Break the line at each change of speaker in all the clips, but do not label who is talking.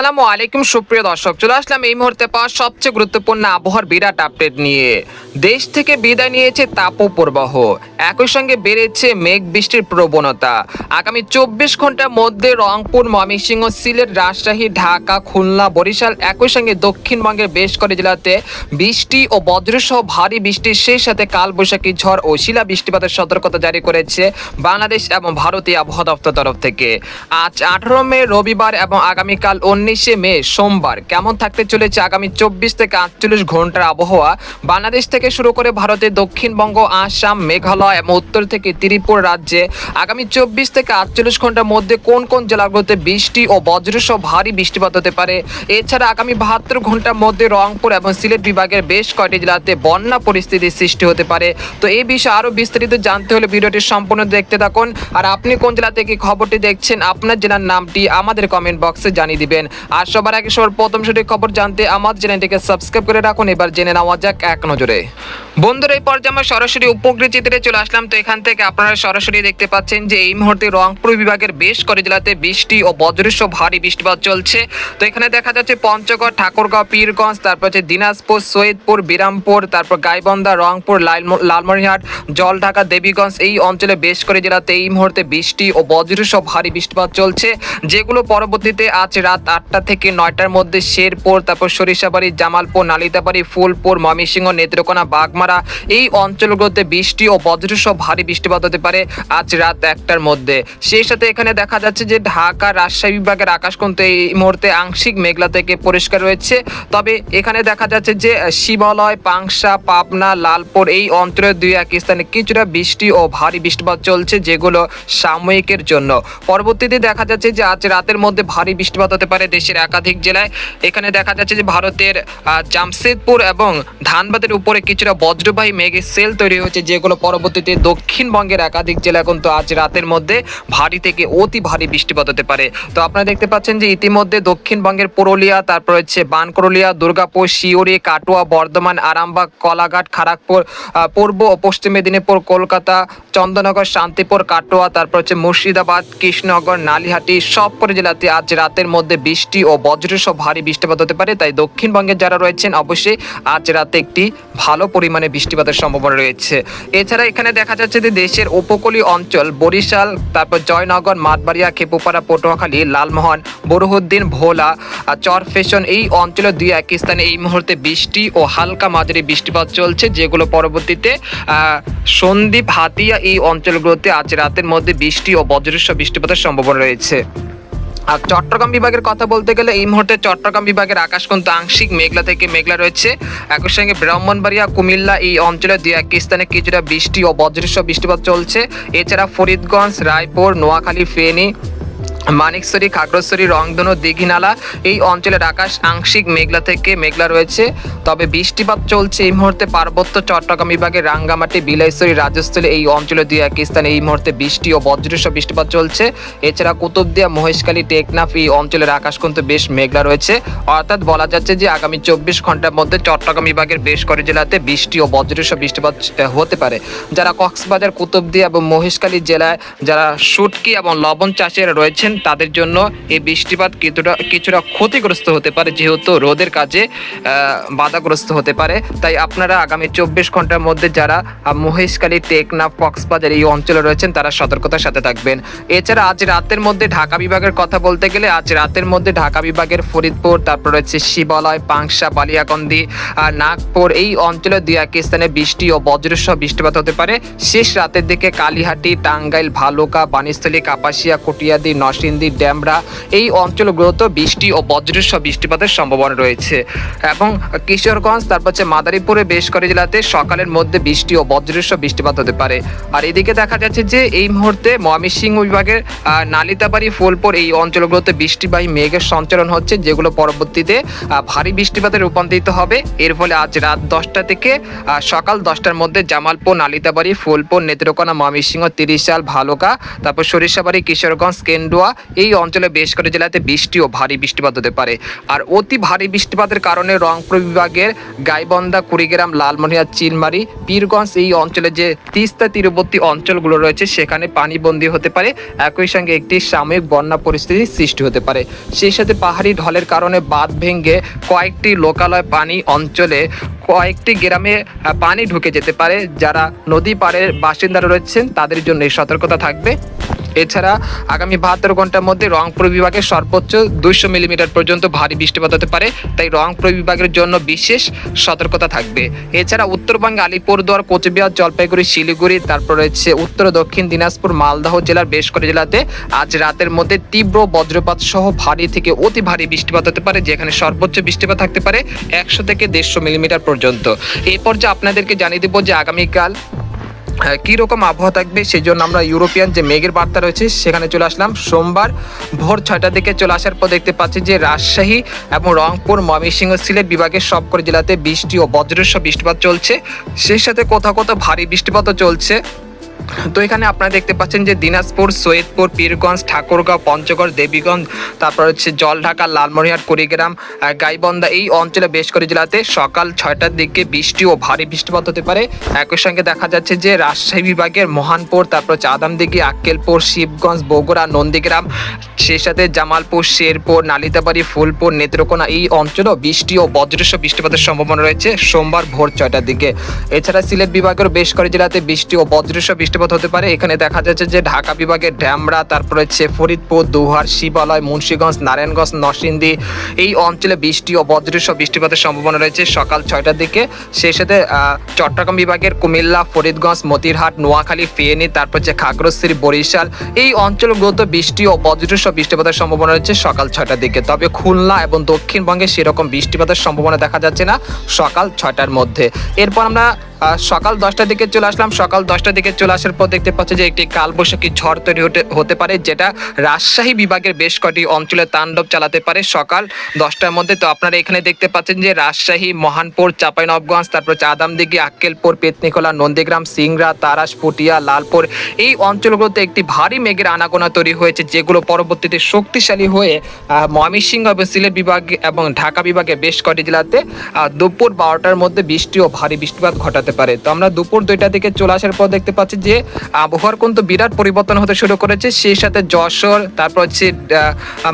আসসালামু আলাইকুম সুপ্রিয় দর্শক, চলে আসলাম এই মুহূর্তে পাওয়া সবচেয়ে গুরুত্বপূর্ণ আবহাওয়ার বিরাট আপডেট নিয়ে। দেশ থেকে বিদায় নিয়েছে তাপপ্রবাহ, একই সঙ্গে বেড়েছে মেঘ বৃষ্টির প্রবণতা। আগামী 24 ঘন্টার মধ্যে রংপুর, ময়মনসিংহ, সিলেট, রাজশাহী, ঢাকা, খুলনা, বরিশাল, একই সঙ্গে দক্ষিণবঙ্গের বেশ কয়েকটি জেলাতে বৃষ্টি ও বজ্রসহ ভারী বৃষ্টির সেই সাথে কালবৈশাখী ঝড় ও শিলা বৃষ্টিপাতের সতর্কতা জারি করেছে বাংলাদেশ এবং ভারতীয় আবহাওয়া দপ্তর তরফ থেকে। আজ 18 মে রবিবার এবং আগামীকাল 19 মে সোমবার কেমন থাকতে চলেছে আগামী 24 থেকে 48 ঘন্টার আবহাওয়া বাংলাদেশ থেকে শুরু করে ভারতের দক্ষিণবঙ্গ, আসাম, মেঘালয় এবং উত্তর থেকে ত্রিপুরা রাজ্যে আগামী 24 থেকে 48 ঘন্টার মধ্যে কোন কোন জেলাগুলোতে বৃষ্টি ও বজ্রসহ ভারী বৃষ্টিপাত হতে পারে। এছাড়া আগামী 72 ঘন্টার মধ্যে রংপুর এবং সিলেট বিভাগের বেশ কয়েকটি জেলাতে বন্যা পরিস্থিতির সৃষ্টি হতে পারে। তো এই বিষয়ে আরও বিস্তারিত জানতে হলে ভিডিওটি সম্পূর্ণ দেখতে থাকুন। আর আপনি কোন জেলা থেকে খবরটি দেখছেন, আপনার জেলার নামটি আমাদের কমেন্ট বক্সে জানিয়ে দিবেন। আর সবার আগে সবার প্রথম সঠিক খবর জানতে আমাদের চ্যানেলটিকে সাবস্ক্রাইব করে রাখুন। এবার জেনে নেওয়া যাক এক নজরে। বন্ধুরা, এই পর্যায়ে আমরা সরাসরি উপগ্রহ চিত্রে চলে আসলাম। তো এখান থেকে আপনারা সরাসরি দেখতে পাচ্ছেন যে এই মুহূর্তে রংপুর বিভাগের বেশ কয়েকটি জেলাতে বৃষ্টি ও বজ্রসহ ভারী বৃষ্টিপাত চলছে। তো এখানে দেখা যাচ্ছে পঞ্চগড়, ঠাকুরগাঁও, পীরগঞ্জ, তারপর হচ্ছে দিনাজপুর, সৈয়দপুর, বিরামপুর, তারপর গাইবান্ধা, রংপুর, লালমনিরহাট, জলঢাকা, দেবীগঞ্জ, এই অঞ্চলে বেশ কয়েকটি জেলাতে এই মুহূর্তে বৃষ্টি ও বজ্রসহ ভারী বৃষ্টিপাত চলছে, যেগুলো পরবর্তীতে আজ রাত 8টা থেকে 9টার মধ্যে শেরপুর, তারপর সরিষাবাড়ি, জামালপুর, নালিতাবাড়ি, ফুলপুর, ময়মনসিংহ, নেত্রকোনা, বাগমারা, এই অঞ্চলগুলোতে বৃষ্টি ও বজ্রসহ ভারী বৃষ্টিপাত হতে পারে আজ রাত 1টার মধ্যে। সেই সাথে এখানে দেখা যাচ্ছে যে ঢাকা, রাজশাহী বিভাগের আকাশ কিন্তু এই মুহূর্তে আংশিক মেঘলা থেকে পরিষ্কার রয়েছে। তবে এখানে দেখা যাচ্ছে যে শিবালয়, পাংশা, পাবনা, লালপুর, এই অঞ্চলের দুই এক স্থানে কিছুটা বৃষ্টি ও ভারী বৃষ্টিপাত চলছে, যেগুলো সাময়িকের জন্য। পরবর্তীতে দেখা যাচ্ছে যে আজ রাতের মধ্যে ভারী বৃষ্টিপাত হতে পারে দেশের একাধিক জেলায়। এখানে দেখা যাচ্ছে যে ভারতের জামশেদপুর এবং ধানবাদের উপরে কিছুটা বজ্রবাহী মেঘের সেল তৈরি হয়েছে, যেগুলো পরবর্তীতে দক্ষিণবঙ্গের একাধিক জেলা কিন্তু আজ রাতের মধ্যে ভারী থেকে অতি ভারী বৃষ্টিপাত হতে পারে। তো আপনারা দেখতে পাচ্ছেন যে ইতিমধ্যে দক্ষিণবঙ্গের পুরুলিয়া, তারপর হচ্ছে বানকরলিয়া, দুর্গাপুর, শিউরি, কাটুয়া, বর্ধমান, আরামবাগ, কলাঘাট, খড়গপুর, পূর্ব ও পশ্চিম মেদিনীপুর, কলকাতা, চন্দননগর, শান্তিপুর, কাটোয়া, তারপর হচ্ছে মুর্শিদাবাদ, কৃষ্ণনগর, নালিহাটি, সবকটি জেলাতে আজ রাতের মধ্যে বৃষ্টি ও বজ্রসহ ভারী বৃষ্টিপাত হতে পারে। তাই দক্ষিণবঙ্গের যারা রয়েছেন অবশ্যই আজ রাতে একটি ভালো পরিমাণে বৃষ্টিপাতের সম্ভাবনা রয়েছে। এছাড়া এখানে দেখা যাচ্ছে যে দেশের উপকূলীয় অঞ্চল বরিশাল, তারপর জয়নগর, মাঠবাড়িয়া, খেপুপাড়া, পটুয়াখালী, লালমোহন, বরুহুদ্দিন, ভোলা, চরফেশন, এই অঞ্চলের দুই এক স্থানে এই মুহূর্তে বৃষ্টি ও হালকা মাঝারি বৃষ্টিপাত চলছে, যেগুলো পরবর্তীতে সন্দ্বীপ, হাতিয়া, এই অঞ্চলগুলোতে আজ রাতের মধ্যে বৃষ্টি ও বজ্রসহ বৃষ্টিপাতের সম্ভাবনা রয়েছে। আর চট্টগ্রাম বিভাগের কথা বলতে গেলে এই মুহূর্তে চট্টগ্রাম বিভাগের আকাশ কিন্তু আংশিক মেঘলা থেকে মেঘলা রয়েছে। একই সঙ্গে ব্রাহ্মণবাড়িয়া, কুমিল্লা, এই অঞ্চলে দুই এক স্থানে কিছুটা বৃষ্টি ও বজ্রসহ বৃষ্টিপাত চলছে। এছাড়া ফরিদগঞ্জ, রায়পুর, নোয়াখালী, ফেনী, মানিকছড়ি, খাগড়াছড়ি, রংধনু, দীঘিনালা, এই অঞ্চলের আকাশ আংশিক মেঘলা থেকে মেঘলা রয়েছে। তবে বৃষ্টিপাত চলছে এই মুহূর্তে পার্বত্য চট্টগ্রাম বিভাগের রাঙ্গামাটি, বিলাইছড়ি, রাজস্থলী, এই অঞ্চলে দুই এক স্থানে এই মুহূর্তে বৃষ্টি ও বজ্রসহ বৃষ্টিপাত চলছে। এছাড়া কুতুবদিয়া, মহেশখালী, টেকনাফ, এই অঞ্চলের আকাশ কিন্তু বেশ মেঘলা রয়েছে। অর্থাৎ বলা যাচ্ছে যে আগামী 24 ঘন্টার মধ্যে চট্টগ্রাম বিভাগের বেশ কয়েকটি জেলাতে বৃষ্টি ও বজ্রসহ বৃষ্টিপাত হতে পারে। যারা কক্সবাজার, কুতুবদিয়া এবং মহেশখালী জেলায় যারা শুটকি এবং লবণ চাষের রয়েছেন তাদের জন্য এই বৃষ্টিপাত কিছুটা ক্ষতিগ্রস্ত হতে পারে, যেহেতু রোদের কাজে বাধাগ্রস্ত হতে পারে। তাই আপনারা আগামী 24 ঘন্টার মধ্যে যারা মহেশখালী, টেকনাফ, কক্সবাজার এই অঞ্চলে রয়েছেন তারা সতর্কতার সাথে থাকবেন। এছাড়া আজ রাতের মধ্যে ঢাকা বিভাগের কথা বলতে গেলে আজ রাতের মধ্যে ঢাকা বিভাগের ফরিদপুর, তারপর রয়েছে শিবালয়, পাংশা, বালিয়াকান্দি, নাগপুর, এই অঞ্চলে দুই এক স্থানে বৃষ্টি ও বজ্রসহ বৃষ্টিপাত হতে পারে। শেষ রাতের দিকে কালিহাটি, টাঙ্গাইল, ভালুকা, বানিস্থলী, কাপাসিয়া, কটিয়াদি, নরসিংদী, ডেমরা, এই অঞ্চলগুলোতে বৃষ্টি ও বজ্রসহ বৃষ্টিপাতের সম্ভাবনা রয়েছে। এবং কিশোরগঞ্জ, তারপর হচ্ছে মাদারীপুরে বেশ কয়েকটি জেলাতে সকালের মধ্যে বৃষ্টি ও বজ্রসহ বৃষ্টিপাত হতে পারে। আর এদিকে দেখা যাচ্ছে যে এই মুহূর্তে ময়মনসিংহ বিভাগের নালিতাবাড়ি, ফুলপুর, এই অঞ্চলগুলোতে বৃষ্টিবাহী মেঘের সঞ্চালন হচ্ছে, যেগুলো পরবর্তীতে ভারী বৃষ্টিপাতে রূপান্তরিত হবে। এর ফলে আজ রাত 10টা থেকে সকাল 10টার মধ্যে জামালপুর, নালিতাবাড়ি, ফুলপুর, নেত্রকোনা, ময়মনসিংহ, তিরিশাল, ভালুকা, তারপর সরিষাবাড়ি, কিশোরগঞ্জ, কেন্দুয়া, এই অঞ্চলে বেশ কয়েকটি জেলাতে বৃষ্টি ও ভারী বৃষ্টিপাত হতে পারে। আর অতি ভারী বৃষ্টিপাতের কারণে রংপুর বিভাগের গাইবান্ধা, কুড়িগ্রাম, লালমনিরহাট, চিলমারি, পীরগঞ্জ এই অঞ্চলে যে তিস্তা তীরবর্তী অঞ্চলগুলো রয়েছে সেখানে পানিবন্দী হতে পারে। একই সঙ্গে একটি সাময়িক বন্যা পরিস্থিতির সৃষ্টি হতে পারে। সেই সাথে পাহাড়ি ঢলের কারণে বাঁধ ভেঙে কয়েকটি লোকালয় পানি অঞ্চলে কয়েকটি গ্রামে পানি ঢুকে যেতে পারে। যারা নদী পাড়ের বাসিন্দারা রয়েছেন তাদের জন্য এই সতর্কতা থাকবে। এছাড়া আগামী 72 ঘন্টার মধ্যে রংপুর বিভাগে সর্বোচ্চ 200 মিলিমিটার পর্যন্ত ভারী বৃষ্টিপাত হতে পারে, তাই রংপুর বিভাগের জন্য বিশেষ সতর্কতা থাকবে। এছাড়া উত্তরবঙ্গে আলিপুরদুয়ার, কোচবিহার, জলপাইগুড়ি, শিলিগুড়ি, তারপর রয়েছে উত্তর দক্ষিণ দিনাজপুর, মালদহ জেলার বেশ কয়েকটি জেলাতে আজ রাতের মধ্যে তীব্র বজ্রপাত সহ ভারী থেকে অতি ভারী বৃষ্টিপাত হতে পারে, যেখানে সর্বোচ্চ বৃষ্টিপাত থাকতে পারে 100 থেকে 150 মিলিমিটার পর্যন্ত। এই পর্যায়ে আপনাদেরকে জানিয়ে দেবো যে আগামীকাল কীরকম আবহাওয়া থাকবে। সেই জন্য আমরা ইউরোপিয়ান যে মেঘের বার্তা রয়েছে সেখানে চলে আসলাম। সোমবার ভোর 6টার দিকে চলে আসার পর দেখতে পাচ্ছি যে রাজশাহী এবং রংপুর, ময়মনসিংহ, সিলেট বিভাগের সবকটি জেলাতে বৃষ্টি ও বজ্রসহ বৃষ্টিপাত চলছে। সেই সাথে কোথাও কোথাও ভারী বৃষ্টিপাতও চলছে। তো এখানে আপনারা দেখতে পাচ্ছেন যে দিনাজপুর, সৈয়দপুর, পীরগঞ্জ, ঠাকুরগাঁও, পঞ্চগড়, দেবীগঞ্জ, তারপর হচ্ছে জলঢাকা, লালমনিরহাট, কুড়িগ্রাম, গাইবান্ধা এই অঞ্চলে বেশ কয়েকটি জেলাতে সকাল 6টার দিকে বৃষ্টি ও ভারী বৃষ্টিপাত হতে পারে। একই সঙ্গে দেখা যাচ্ছে যে রাজশাহী বিভাগের মহানপুর, তারপর হচ্ছে আদামদিঘি, আক্কেলপুর, শিবগঞ্জ, বগুড়া, নন্দীগ্রাম, সেই সাথে জামালপুর, শেরপুর, নালিতাবাড়ি, ফুলপুর, নেত্রকোনা এই অঞ্চলেও বৃষ্টি ও বজ্রসহ বৃষ্টিপাতের সম্ভাবনা রয়েছে সোমবার ভোর 6টার দিকে। এছাড়া সিলেট বিভাগের বেশ কয়েকটি জেলাতে বৃষ্টি ও বজ্রসহ বৃষ্টিপাত হতে পারে। এখানে দেখা যাচ্ছে যে ঢাকা বিভাগের ঢামরা, তারপরে হচ্ছে ফরিদপুর, দোহার, শিবালয়, মুন্সিগঞ্জ, নারায়ণগঞ্জ, নরসিংদী এই অঞ্চলে বৃষ্টি ও বজ্রসহ বৃষ্টিপাতের সম্ভাবনা রয়েছে সকাল 6টার দিকে। সেই সাথে চট্টগ্রাম বিভাগের কুমিল্লা, ফরিদগঞ্জ, মতিরহাট, নোয়াখালী, ফেনী, তারপর হচ্ছে খাগড়াছড়ি, বরিশাল এই অঞ্চলগুলোতে বৃষ্টি ও বজ্রসহ বৃষ্টিপাতের সম্ভাবনা রয়েছে সকাল 6টার দিকে। তবে খুলনা এবং দক্ষিণবঙ্গে সেরকম বৃষ্টিপাতের সম্ভাবনা দেখা যাচ্ছে না সকাল 6টার মধ্যে। এরপর আমরা সকাল 10টার দিকে চলে আসলাম। সকাল 10টার দিকে চলে আসার পর দেখতে পাচ্ছি যে একটি কালবৈশাখী ঝড় তৈরি হতে পারে, যেটা রাজশাহী বিভাগের বেশ কয়েকটি অঞ্চলে তাণ্ডব চালাতে পারে সকাল 10টার মধ্যে। তো আপনারা এখানে দেখতে পাচ্ছেন যে রাজশাহী, মহানপুর, চাঁপাইনবাবগঞ্জ, তারপর হচ্ছে আদামদিঘি, আক্কেলপুর, পেতনিখোলা, নন্দীগ্রাম, সিংড়া, তারাস, পুটিয়া, লালপুর এই অঞ্চলগুলোতে একটি ভারী মেঘের আনাগোনা তৈরি হয়েছে, যেগুলো পরবর্তীতে শক্তিশালী হয়ে ময়মনসিংহ এবং সিলেট বিভাগ এবং ঢাকা বিভাগে বেশ কয়েকটি জেলাতে দুপুর 12টার মধ্যে বৃষ্টি ও ভারী বৃষ্টিপাত ঘটাতে পারে। তো আমরা দুপুর 2টা দিকে চলে আসার পর দেখতে পাচ্ছি যে আবহাওয়ার কিন্তু বিরাট পরিবর্তন হতে শুরু করেছে। সেই সাথে যশোর, তারপর হচ্ছে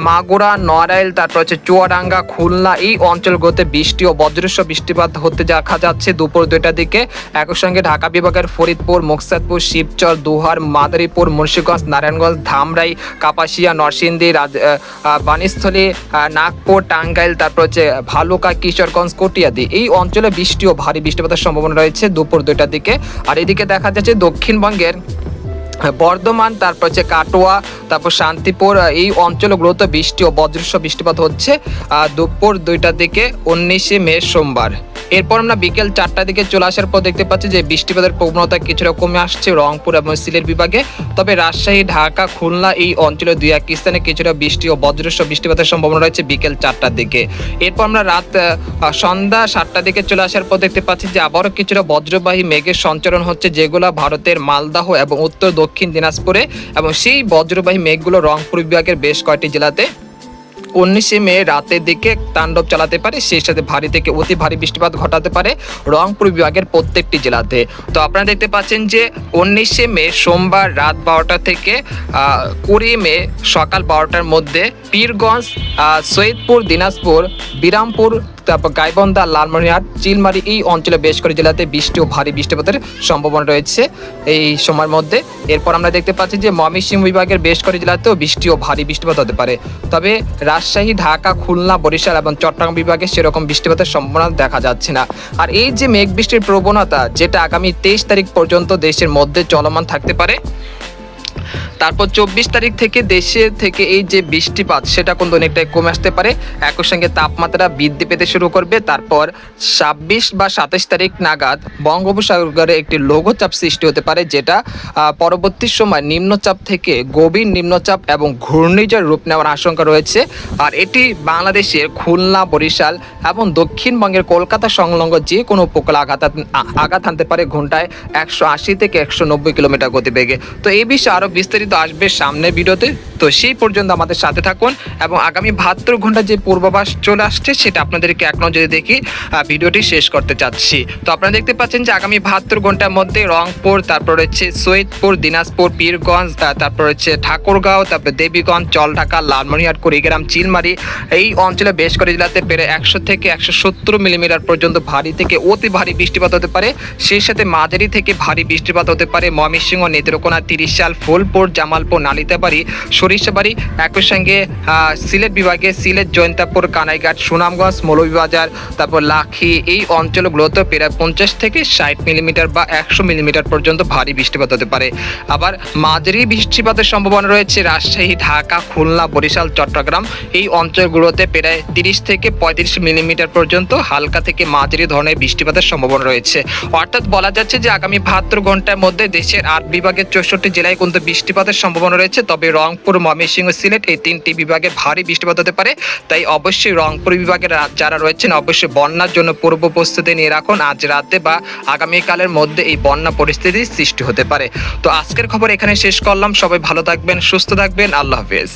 মাগুরা, নড়াইল, তারপর হচ্ছে চুয়াডাঙ্গা, খুলনা এই অঞ্চলগুলোতে বৃষ্টি ও বজ্রসহ বৃষ্টিপাত হতে দেখা যাচ্ছে দুপুর 2টার দিকে। একই সঙ্গে ঢাকা বিভাগের ফরিদপুর, মুকসাদপুর, শিবচর, দোহার, মাদারীপুর, মুন্সিগঞ্জ, নারায়ণগঞ্জ, ধামরাই, কাপাসিয়া, নরসিংদী, বাণীস্থলী, নাগপুর, টাঙ্গাইল, তারপর হচ্ছে ভালুকা, কিশোরগঞ্জ, কটিয়াদি এই অঞ্চলে বৃষ্টি ও ভারী বৃষ্টিপাতের সম্ভাবনা রয়েছে দুপুর 2টার দিকে। আর এদিকে দেখা যাচ্ছে দক্ষিণবঙ্গের বর্ধমান, তারপর হচ্ছে কাটোয়া, তারপর শান্তিপুর এই অঞ্চলগুলোতে বৃষ্টি ও বজ্রসহ বৃষ্টিপাত হচ্ছে দুপুর 2টার দিকে 19শে মে সোমবার। এরপর আমরা বিকেল 4টার দিকে চলে আসার পর দেখতে পাচ্ছি যে বৃষ্টিপাতের প্রবণতা কিছুটা কমে আসছে রংপুর এবং সিলেট বিভাগে। তবে রাজশাহী, ঢাকা, খুলনা এই অঞ্চলে 2-1 স্থানে কিছুটা বৃষ্টি ও বজ্রসহ বৃষ্টিপাতের সম্ভাবনা রয়েছে বিকেল 4টার দিকে। এরপর আমরা সন্ধ্যা 7টার দিকে চলে আসার পর দেখতে পাচ্ছি যে আবারও কিছুটা বজ্রবাহী মেঘের সঞ্চারণ হচ্ছে, যেগুলো ভারতের মালদহ এবং উত্তর দক্ষিণ দিনাজপুরে, এবং সেই বজ্রবাহী মেঘগুলো রংপুর বিভাগের বেশ কয়েকটি জেলাতে 19শে মে রাতের দিকে তাণ্ডব চালাতে পারে। সেই সাথে ভারী থেকে অতি ভারী বৃষ্টিপাত ঘটাতে পারে রংপুর বিভাগের প্রত্যেকটি জেলাতে। তো আপনারা দেখতে পাচ্ছেন যে 19শে মে সোমবার রাত 12টা থেকে 20 মে সকাল 12টার মধ্যে পীরগঞ্জ, সৈয়দপুর, দিনাজপুর, বিরামপুর, তারপর গাইবান্ধা, লালমনিরহাট, চিলমারি এই অঞ্চলে বেশ কয়েকটি জেলাতে বৃষ্টি ও ভারী বৃষ্টিপাতের সম্ভাবনা রয়েছে এই সময়ের মধ্যে। এরপর আমরা দেখতে পাচ্ছি যে ময়মনসিংহ বিভাগের বেশ কয়েকটি জেলাতেও বৃষ্টি ও ভারী বৃষ্টিপাত হতে পারে। তবে রাজশাহী, ঢাকা, খুলনা, বরিশাল এবং চট্টগ্রাম বিভাগে সেরকম বৃষ্টিপাতের সম্ভাবনা দেখা যাচ্ছে না। আর এই যে মেঘ বৃষ্টির প্রবণতা, যেটা আগামী 23 তারিখ পর্যন্ত দেশের মধ্যে চলমান থাকতে পারে, তারপর 24 তারিখ থেকে দেশে থেকে এই যে বৃষ্টিপাত সেটা কিন্তু অনেকটাই কমে আসতে পারে। একই সঙ্গে তাপমাত্রা বৃদ্ধি পেতে শুরু করবে। তারপর 26 বা 27 তারিখ নাগাদ বঙ্গোপসাগরে একটি লঘুচাপ সৃষ্টি হতে পারে, যেটা পরবর্তী সময় নিম্নচাপ থেকে গভীর নিম্নচাপ এবং ঘূর্ণিঝড় রূপ নেওয়ার আশঙ্কা রয়েছে। আর এটি বাংলাদেশের খুলনা, বরিশাল এবং দক্ষিণবঙ্গের কলকাতা সংলগ্ন যে কোনো উপকূলে আঘাত হানতে পারে ঘন্টায় 180 থেকে 190 কিলোমিটার গতিবেগে। তো এই বিষয়ে আরও বিস্তারিত আসবে সামনের ভিডিওতে। তো সেই পর্যন্ত আমাদের সাথে থাকুন এবং আগামী 72 ঘন্টা যে পূর্বাভাস চলে আসছে সেটা আপনাদেরকে এক নজরে দেখি ভিডিওটি শেষ করতে চাচ্ছি। তো আপনারা দেখতে পাচ্ছেন যে আগামী 72 ঘন্টার মধ্যে রংপুর, তারপর হচ্ছে সৈয়দপুর, দিনাজপুর, পীরগঞ্জ, তারপর হচ্ছে ঠাকুরগাঁও, তারপর দেবীগঞ্জ, চলঢাকা, লালমনিরহাট, কুড়িগ্রাম, চিলমারি এই অঞ্চলে বেশ কয়েক জেলাতে প্রায় 100 থেকে 170 মিলিমিটার পর্যন্ত ভারী থেকে অতি ভারী বৃষ্টিপাত হতে পারে। সেই সাথে মাঝারি থেকে ভারী বৃষ্টিপাত হতে পারে ময়মনসিংহ, নেত্রকোনা, তিরিশাল, ফুলপুর, জামালপুর, নালিতাবাড়ি, সরিষাবাড়ি, একই সঙ্গে সিলেট বিভাগে সিলেট, জয়ন্তাপুর, কানাইঘাট, সুনামগঞ্জ, মৌলভীবাজার, তারপর লাখি এই অঞ্চলগুলোতে প্রায় 50 থেকে 60 মিলিমিটার বা 100 মিলিমিটার পর্যন্ত ভারী বৃষ্টিপাত হতে পারে। আবার মাঝারি বৃষ্টিপাতের সম্ভাবনা রয়েছে রাজশাহী, ঢাকা, খুলনা, বরিশাল, চট্টগ্রাম এই অঞ্চলগুলোতে প্রায় 30 থেকে 35 মিলিমিটার পর্যন্ত হালকা থেকে মাঝারি ধরনের বৃষ্টিপাতের সম্ভাবনা রয়েছে। অর্থাৎ বলা যাচ্ছে যে আগামী 72 ঘন্টার মধ্যে দেশের 8 বিভাগের 64 জেলায় কিন্তু বৃষ্টিপাতের সম্ভাবনা রয়েছে। তবে রংপুর, ময়মনসিংহ, সিলেট এই 3টি বিভাগে ভারী বৃষ্টিপাত হতে পারে। তাই অবশ্যই রংপুর বিভাগের যারা রয়েছেন অবশ্যই বন্যার জন্য পূর্ব প্রস্তুতি নিয়ে রাখুন। আজ রাতে বা আগামীকালের মধ্যে এই বন্যা পরিস্থিতির সৃষ্টি হতে পারে। তো আজকের খবর এখানে শেষ করলাম। সবাই ভালো থাকবেন, সুস্থ থাকবেন। আল্লাহ হাফেজ।